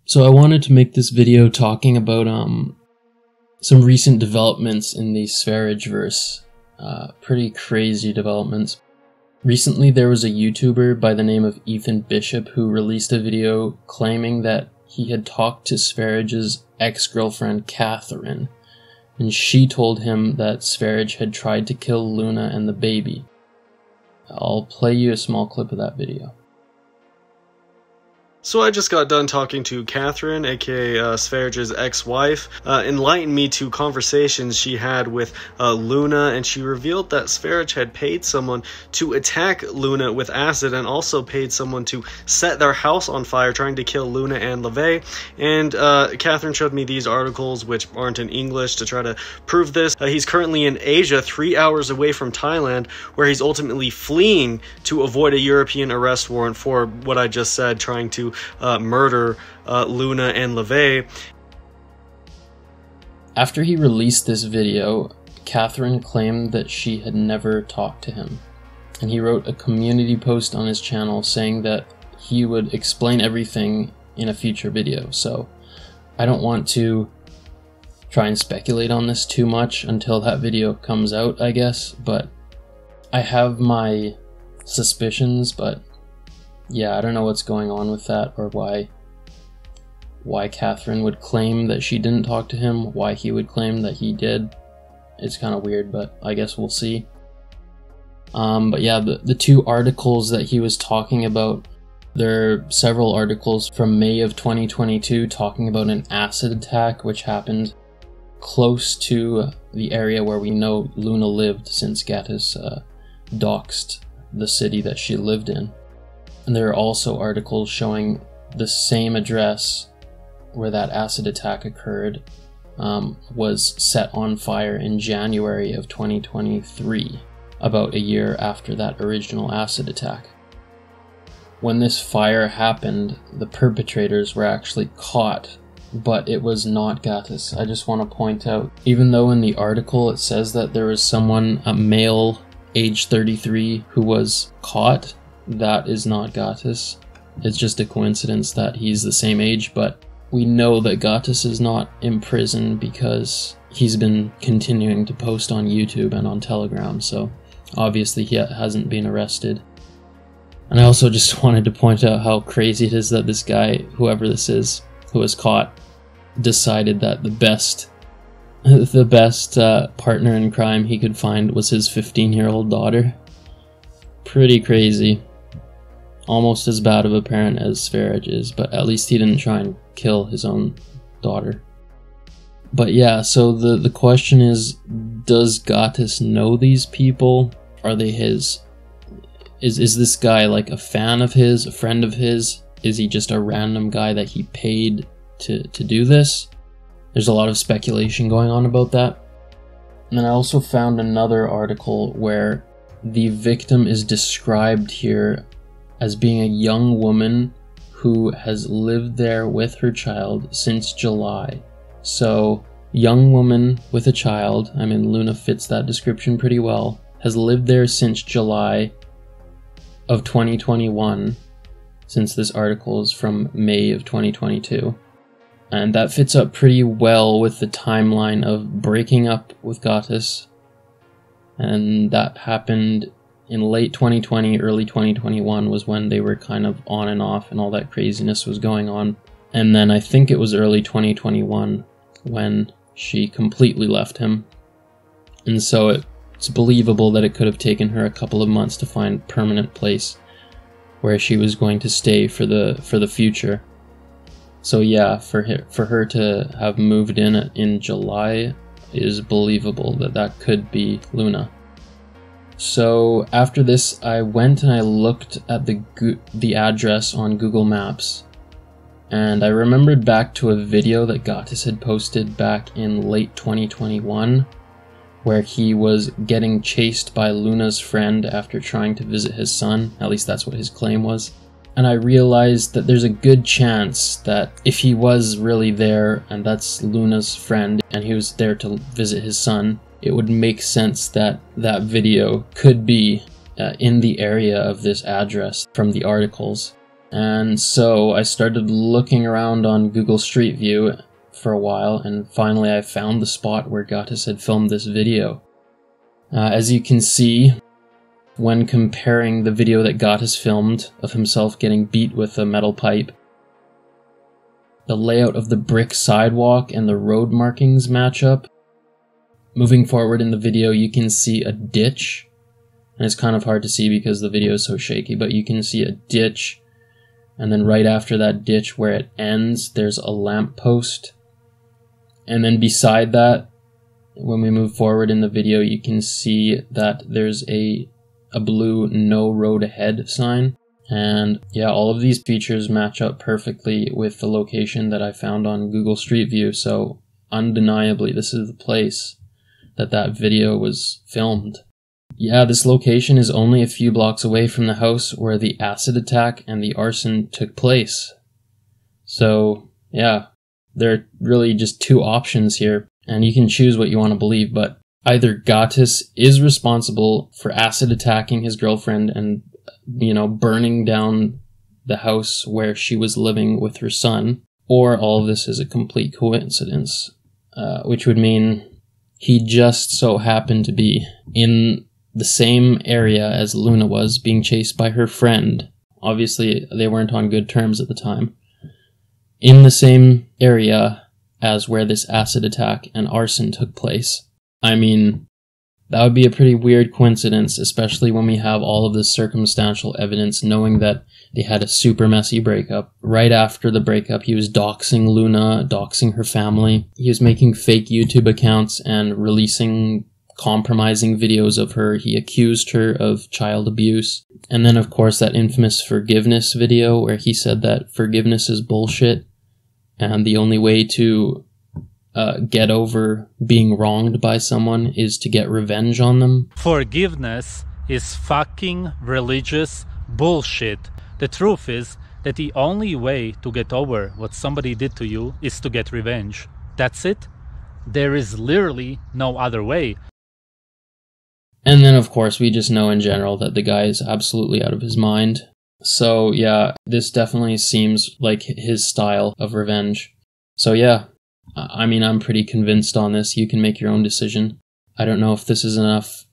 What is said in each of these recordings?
So I wanted to make this video talking about some recent developments in the Sv3rige verse. Pretty crazy developments. Recently there was a YouTuber by the name of Ethan Bishop who released a video claiming that he had talked to Sv3rige's ex-girlfriend Catherine, and she told him that Sv3rige had tried to kill Luna and the baby. I'll play you a small clip of that video. So I just got done talking to Catherine, aka Sv3rige's ex-wife, enlightened me to conversations she had with Luna, and she revealed that Sv3rige had paid someone to attack Luna with acid and also paid someone to set their house on fire trying to kill Luna and LeVay. And Catherine showed me these articles, which aren't in English, to try to prove this. He's currently in Asia, 3 hours away from Thailand, where he's ultimately fleeing to avoid a European arrest warrant for what I just said, trying to murder Luna and LeVay. After he released this video, Catherine claimed that she had never talked to him, and he wrote a community post on his channel saying that he would explain everything in a future video. So I don't want to try and speculate on this too much until that video comes out, I guess, but I have my suspicions, but yeah, I don't know what's going on with that, or why Catherine would claim that she didn't talk to him, why he would claim that he did. It's kind of weird, but I guess we'll see. But yeah, the two articles that he was talking about, there are several articles from May of 2022 talking about an acid attack which happened close to the area where we know Luna lived, since Goatis doxed the city that she lived in. And there are also articles showing the same address where that acid attack occurred was set on fire in January of 2023, about a year after that original acid attack. When this fire happened, the perpetrators were actually caught, but it was not Goatis. I just want to point out, even though in the article it says that there was someone, a male, age 33, who was caught, that is not Goatis. It's just a coincidence that he's the same age, but we know that Goatis is not in prison because he's been continuing to post on YouTube and on Telegram, so obviously he hasn't been arrested. And I also just wanted to point out how crazy it is that this guy, whoever this is, who was caught, decided that the best partner in crime he could find was his 15-year-old daughter. Pretty crazy. Almost as bad of a parent as Sv3rige is, but at least he didn't try and kill his own daughter. But yeah, so the question is, does Goatis know these people? Are they his? Is this guy like a fan of his, a friend of his? Is he just a random guy that he paid to do this? There's a lot of speculation going on about that. And then I also found another article where the victim is described here as being a young woman who has lived there with her child since July. So, young woman with a child, I mean Luna fits that description pretty well, has lived there since July of 2021, since this article is from May of 2022. And that fits up pretty well with the timeline of breaking up with Goatis, and that happened in late 2020, early 2021 was when they were kind of on and off and all that craziness was going on. And then I think it was early 2021 when she completely left him. And so it's believable that it could have taken her a couple of months to find a permanent place where she was going to stay for the future. So yeah, for her to have moved in July is believable that could be Luna. So after this, I went and I looked at the address on Google Maps, and I remembered back to a video that Goatis had posted back in late 2021, where he was getting chased by Luna's friend after trying to visit his son. At least that's what his claim was. And I realized that there's a good chance that if he was really there, and that's Luna's friend, and he was there to visit his son, it would make sense that that video could be in the area of this address from the articles. And so I started looking around on Google Street View for a while, and finally I found the spot where Goatis had filmed this video. As you can see, when comparing the video that Goatis filmed of himself getting beat with a metal pipe, the layout of the brick sidewalk and the road markings match up. Moving forward in the video, you can see a ditch, and it's kind of hard to see because the video is so shaky, but you can see a ditch, and then right after that ditch where it ends, there's a lamppost. And then beside that, when we move forward in the video, you can see that there's a blue "No Road Ahead" sign. And yeah, all of these features match up perfectly with the location that I found on Google Street View, so undeniably this is the place that video was filmed. Yeah, this location is only a few blocks away from the house where the acid attack and the arson took place. So yeah, there are really just two options here, and you can choose what you want to believe, but either Goatis is responsible for acid attacking his girlfriend and, burning down the house where she was living with her son, or all of this is a complete coincidence, which would mean he just so happened to be in the same area as Luna was, being chased by her friend. Obviously, they weren't on good terms at the time. In the same area as where this acid attack and arson took place. I mean, that would be a pretty weird coincidence, especially when we have all of this circumstantial evidence knowing that they had a super messy breakup. Right after the breakup, he was doxing Luna, doxing her family. He was making fake YouTube accounts and releasing compromising videos of her. He accused her of child abuse. And then, of course, that infamous forgiveness video where he said that forgiveness is bullshit, and the only way to get over being wronged by someone is to get revenge on them. Forgiveness is fucking religious bullshit. The truth is that the only way to get over what somebody did to you is to get revenge. That's it. There is literally no other way. And then, of course, we just know in general that the guy is absolutely out of his mind. So, yeah, this definitely seems like his style of revenge. So, yeah, I mean, I'm pretty convinced on this. You can make your own decision. I don't know if this is enough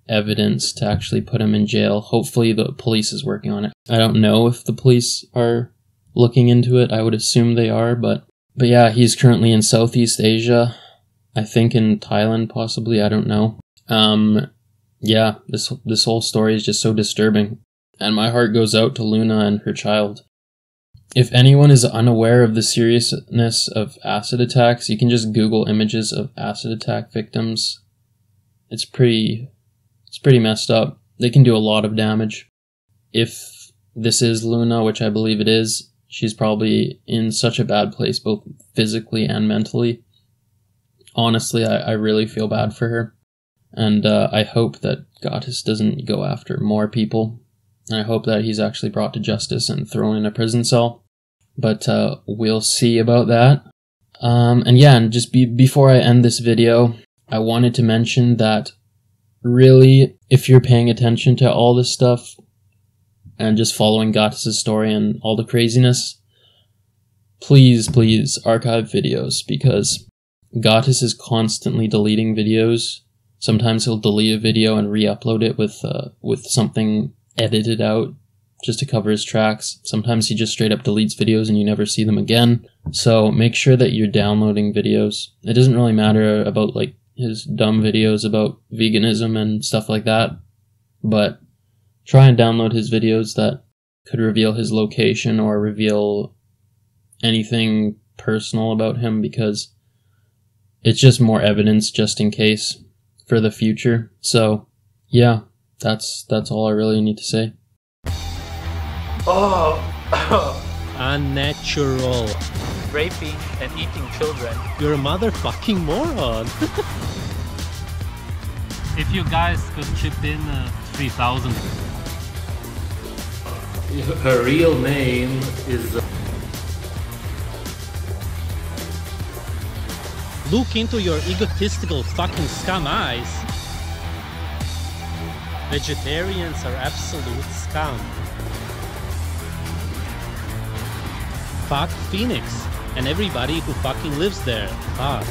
evidence to actually put him in jail. Hopefully the police is working on it. I don't know if the police are looking into it. I would assume they are, but yeah, he's currently in Southeast Asia. I think in Thailand, possibly. I don't know. Yeah, this whole story is just so disturbing, and my heart goes out to Luna and her child. If anyone is unaware of the seriousness of acid attacks, you can just Google images of acid attack victims. It's pretty messed up. They can do a lot of damage. If this is Luna, which I believe it is, she's probably in such a bad place, both physically and mentally. Honestly, I really feel bad for her. And I hope that Goatis doesn't go after more people. And I hope that he's actually brought to justice and thrown in a prison cell. But we'll see about that. And yeah, and just before I end this video, I wanted to mention that really, if you're paying attention to all this stuff and just following Goatis' story and all the craziness, please archive videos, because Goatis is constantly deleting videos. Sometimes he'll delete a video and re-upload it with something edited out just to cover his tracks. Sometimes he just straight up deletes videos and you never see them again. So make sure that you're downloading videos. It doesn't really matter about like his dumb videos about veganism and stuff like that, but try and download his videos that could reveal his location or reveal anything personal about him, because it's just more evidence just in case for the future. So yeah, that's all I really need to say. Oh, Unnatural. raping and eating children. You're a motherfucking moron. If you guys could chip in 3,000. Her real name is... Look into your egotistical fucking scum eyes. Vegetarians are absolute scum. Fuck Phoenix and everybody who fucking lives there. Fuck.